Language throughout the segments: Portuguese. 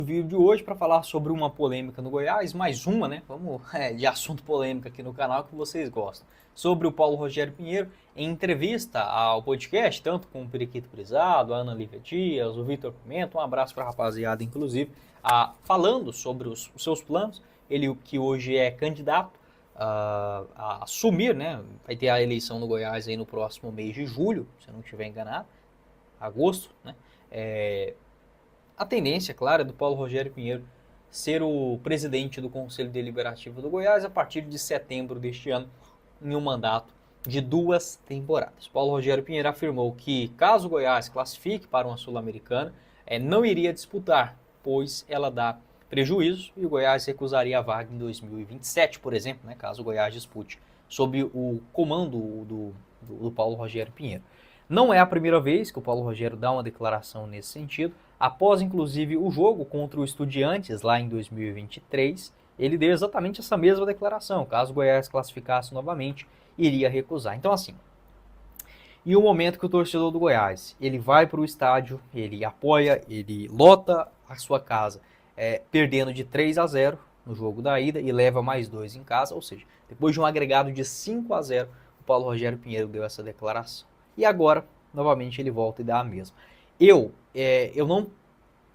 O vídeo de hoje para falar sobre uma polêmica no Goiás, mais uma, né? Vamos de assunto polêmico aqui no canal que vocês gostam. Sobre o Paulo Rogério Pinheiro, em entrevista ao podcast, tanto com o Periquito Brisado, a Ana Lívia Dias, o Vitor Pimenta, um abraço para a rapaziada, inclusive, falando sobre os seus planos. Ele que hoje é candidato a assumir, né? Vai ter a eleição no Goiás aí no próximo mês de julho, se eu não estiver enganado, agosto, né? A tendência, claro, é do Paulo Rogério Pinheiro ser o presidente do Conselho Deliberativo do Goiás a partir de setembro deste ano, em um mandato de 2 temporadas. Paulo Rogério Pinheiro afirmou que, caso o Goiás classifique para uma Sul-Americana, não iria disputar, pois ela dá prejuízo e o Goiás recusaria a vaga em 2027, por exemplo, né, caso o Goiás dispute, sob o comando do Paulo Rogério Pinheiro. Não é a primeira vez que o Paulo Rogério dá uma declaração nesse sentido. Após, inclusive, o jogo contra o Estudiantes, lá em 2023, ele deu exatamente essa mesma declaração. Caso o Goiás classificasse novamente, iria recusar. Então, assim, em um momento que o torcedor do Goiás, ele vai para o estádio, ele apoia, ele lota a sua casa, perdendo de 3-0 no jogo da ida e leva mais 2 em casa, ou seja, depois de um agregado de 5-0, o Paulo Rogério Pinheiro deu essa declaração. E agora, novamente, ele volta e dá a mesma. Eu não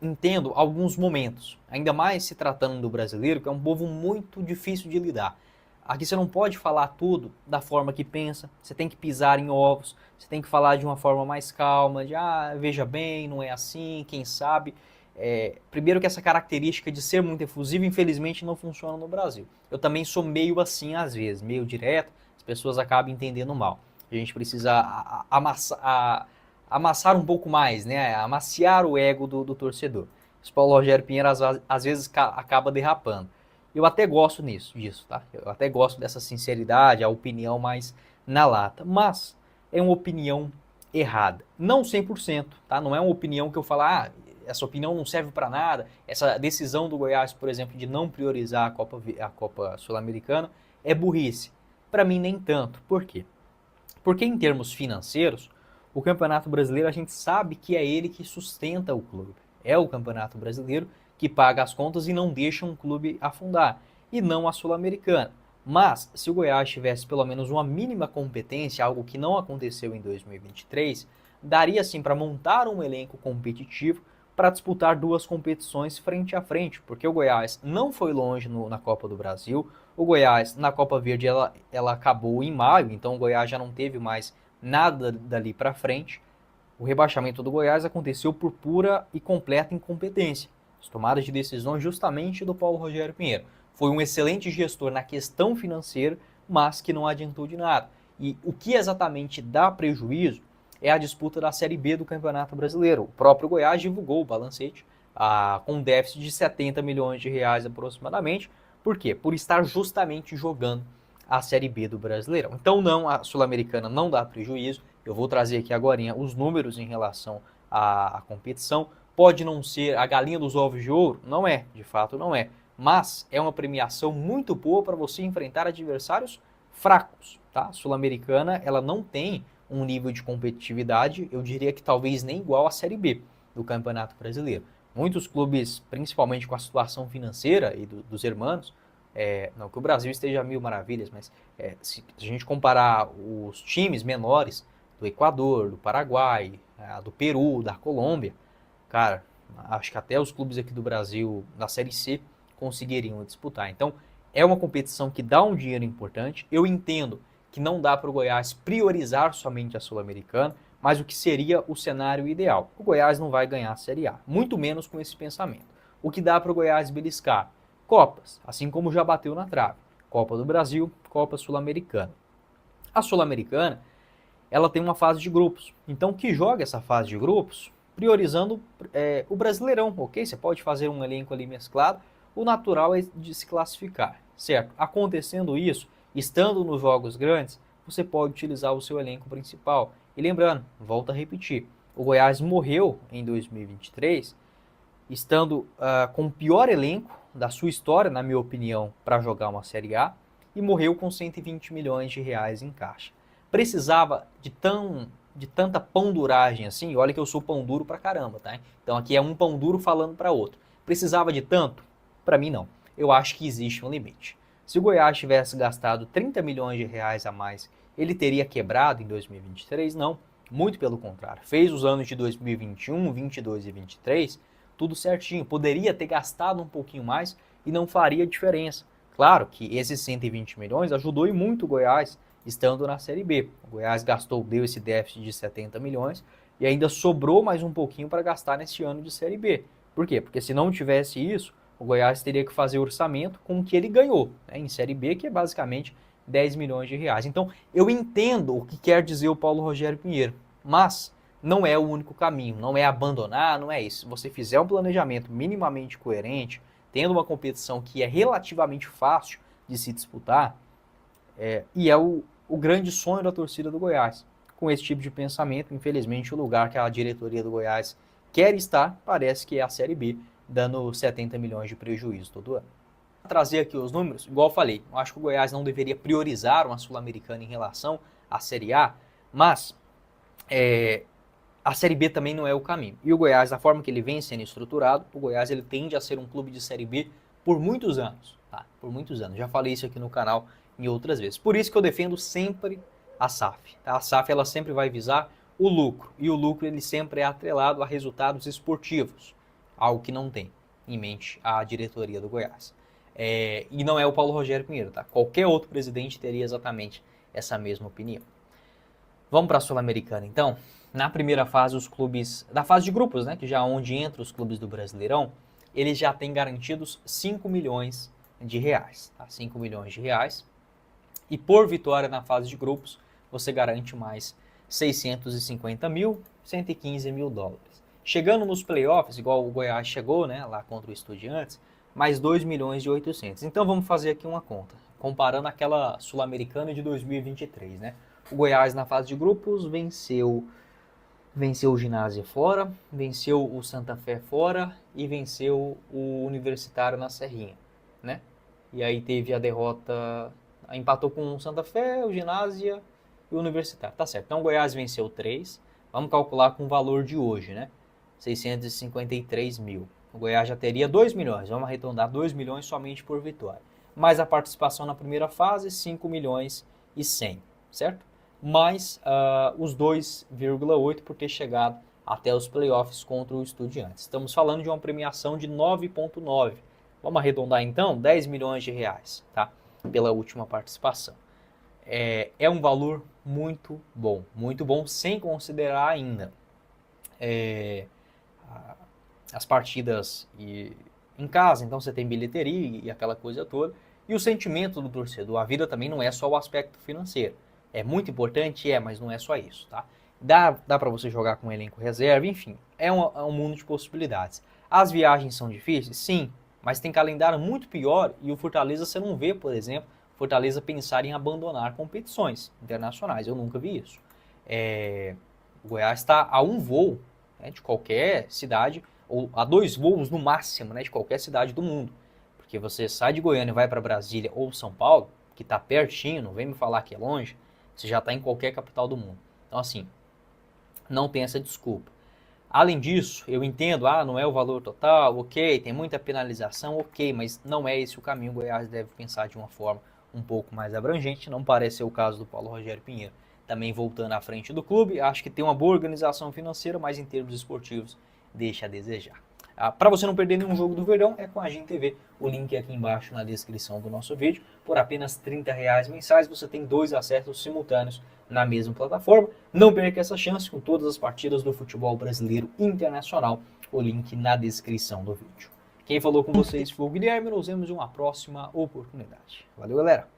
entendo alguns momentos, ainda mais se tratando do brasileiro, que é um povo muito difícil de lidar. Aqui você não pode falar tudo da forma que pensa, você tem que pisar em ovos, você tem que falar de uma forma mais calma, de veja bem, não é assim, quem sabe. Primeiro que essa característica de ser muito efusivo, infelizmente, não funciona no Brasil. Eu também sou meio assim às vezes, meio direto, as pessoas acabam entendendo mal. A gente precisa amassar um pouco mais, né? Amaciar o ego do torcedor. O Paulo Rogério Pinheiro às vezes acaba derrapando. Eu até gosto disso, tá? Eu até gosto dessa sinceridade, a opinião mais na lata. Mas é uma opinião errada. Não 100%, tá? Não é uma opinião que eu falo, essa opinião não serve para nada. Essa decisão do Goiás, por exemplo, de não priorizar a Copa Sul-Americana é burrice. Para mim, nem tanto. Por quê? Porque em termos financeiros, o Campeonato Brasileiro a gente sabe que é ele que sustenta o clube. É o Campeonato Brasileiro que paga as contas e não deixa um clube afundar, e não a Sul-Americana. Mas, se o Goiás tivesse pelo menos uma mínima competência, algo que não aconteceu em 2023, daria sim para montar um elenco competitivo para disputar 2 competições frente a frente, porque o Goiás não foi longe na Copa do Brasil, o Goiás na Copa Verde ela acabou em maio, então o Goiás já não teve mais nada dali para frente. O rebaixamento do Goiás aconteceu por pura e completa incompetência. As tomadas de decisões justamente do Paulo Rogério Pinheiro. Foi um excelente gestor na questão financeira, mas que não adiantou de nada. E o que exatamente dá prejuízo é a disputa da Série B do Campeonato Brasileiro. O próprio Goiás divulgou o balancete com um déficit de 70 milhões de reais aproximadamente. Por quê? Por estar justamente jogando a Série B do Brasileirão. Então não, a Sul-Americana não dá prejuízo. Eu vou trazer aqui agora os números em relação à competição. Pode não ser a galinha dos ovos de ouro? Não é, de fato não é. Mas é uma premiação muito boa para você enfrentar adversários fracos. Tá? A Sul-Americana ela não tem um nível de competitividade, eu diria que talvez nem igual à Série B do Campeonato Brasileiro. Muitos clubes, principalmente com a situação financeira e dos hermanos, não que o Brasil esteja a mil maravilhas, mas se a gente comparar os times menores do Equador, do Paraguai, do Peru, da Colômbia, cara, acho que até os clubes aqui do Brasil, da Série C, conseguiriam disputar. Então, é uma competição que dá um dinheiro importante. Eu entendo que não dá para o Goiás priorizar somente a Sul-Americana, mas o que seria o cenário ideal? O Goiás não vai ganhar a Série A, muito menos com esse pensamento. O que dá para o Goiás beliscar? Copas, assim como já bateu na trave. Copa do Brasil, Copa Sul-Americana. A Sul-Americana, ela tem uma fase de grupos. Então, que joga essa fase de grupos priorizando o Brasileirão, ok? Você pode fazer um elenco ali mesclado. O natural é de se classificar, certo? Acontecendo isso, estando nos jogos grandes, você pode utilizar o seu elenco principal. E lembrando, volto a repetir, o Goiás morreu em 2023, estando com o pior elenco da sua história, na minha opinião, para jogar uma Série A, e morreu com 120 milhões de reais em caixa. Precisava de tanta pão duragem assim, e olha que eu sou pão duro pra caramba, tá? Então aqui é um pão duro falando para outro. Precisava de tanto? Para mim, não. Eu acho que existe um limite. Se o Goiás tivesse gastado 30 milhões de reais a mais, ele teria quebrado em 2023? Não. Muito pelo contrário. Fez os anos de 2021, 22 e 23 tudo certinho. Poderia ter gastado um pouquinho mais e não faria diferença. Claro que esses 120 milhões ajudou e muito o Goiás estando na Série B. O Goiás deu esse déficit de 70 milhões e ainda sobrou mais um pouquinho para gastar neste ano de Série B. Por quê? Porque se não tivesse isso, o Goiás teria que fazer orçamento com o que ele ganhou, né, em Série B, que é basicamente 10 milhões de reais. Então, eu entendo o que quer dizer o Paulo Rogério Pinheiro, mas não é o único caminho, não é abandonar, não é isso. Se você fizer um planejamento minimamente coerente, tendo uma competição que é relativamente fácil de se disputar, e é o grande sonho da torcida do Goiás. Com esse tipo de pensamento, infelizmente, o lugar que a diretoria do Goiás quer estar, parece que é a Série B, dando 70 milhões de prejuízo todo ano. Vou trazer aqui os números, igual eu falei, eu acho que o Goiás não deveria priorizar uma Sul-Americana em relação à Série A, mas a Série B também não é o caminho. E o Goiás, da forma que ele vem sendo estruturado, o Goiás ele tende a ser um clube de Série B por muitos anos, tá? Por muitos anos. Já falei isso aqui no canal em outras vezes. Por isso que eu defendo sempre a SAF. Tá? A SAF ela sempre vai visar o lucro, e o lucro ele sempre é atrelado a resultados esportivos, algo que não tem em mente a diretoria do Goiás. E não é o Paulo Rogério Pinheiro, tá? Qualquer outro presidente teria exatamente essa mesma opinião. Vamos para a Sul-Americana, então. Na primeira fase, os clubes da fase de grupos, né, que já onde entra os clubes do Brasileirão, eles já têm garantidos 5 milhões de reais, tá? 5 milhões de reais. E por vitória na fase de grupos, você garante mais 650 mil, 115 mil dólares. Chegando nos playoffs, igual o Goiás chegou, né, lá contra o Estudiantes, mais 2 milhões e 800. Então vamos fazer aqui uma conta, comparando aquela Sul-Americana de 2023, né? O Goiás na fase de grupos venceu o Ginásio fora, venceu o Santa Fé fora e venceu o Universitário na Serrinha, né? E aí teve a derrota, empatou com o Santa Fé, o Ginásio e o Universitário. Tá certo, então o Goiás venceu 3, vamos calcular com o valor de hoje, né? 653 mil. O Goiás já teria 2 milhões, vamos arredondar 2 milhões somente por vitória. Mais a participação na primeira fase, 5 milhões e 100, certo? Mais os 2,8 por ter chegado até os playoffs contra o Estudiantes. Estamos falando de uma premiação de 9,9. Vamos arredondar então, 10 milhões de reais, tá? Pela última participação. É um valor muito bom, sem considerar ainda as partidas em casa, então você tem bilheteria e aquela coisa toda, e o sentimento do torcedor. A vida também não é só o aspecto financeiro. É muito importante, mas não é só isso, tá? Dá para você jogar com um elenco reserva, enfim, é um mundo de possibilidades. As viagens são difíceis? Sim, mas tem calendário muito pior e o Fortaleza você não vê, por exemplo, Fortaleza pensar em abandonar competições internacionais. Eu nunca vi isso. O Goiás está a um voo, né, de qualquer cidade, ou a 2 voos no máximo, né, de qualquer cidade do mundo. Porque você sai de Goiânia e vai para Brasília ou São Paulo, que está pertinho, não vem me falar que é longe, você já está em qualquer capital do mundo. Então, assim, não tem essa desculpa. Além disso, eu entendo, não é o valor total, ok, tem muita penalização, ok, mas não é esse o caminho. O Goiás deve pensar de uma forma um pouco mais abrangente, não parece ser o caso do Paulo Rogério Pinheiro. Também voltando à frente do clube, acho que tem uma boa organização financeira, mas em termos esportivos, deixa a desejar. Para você não perder nenhum jogo do Verdão, é com a Agin TV. O link é aqui embaixo na descrição do nosso vídeo. Por apenas R$30 mensais, você tem 2 acessos simultâneos na mesma plataforma. Não perca essa chance com todas as partidas do futebol brasileiro internacional. O link na descrição do vídeo. Quem falou com vocês foi o Guilherme. Nos vemos em uma próxima oportunidade. Valeu, galera!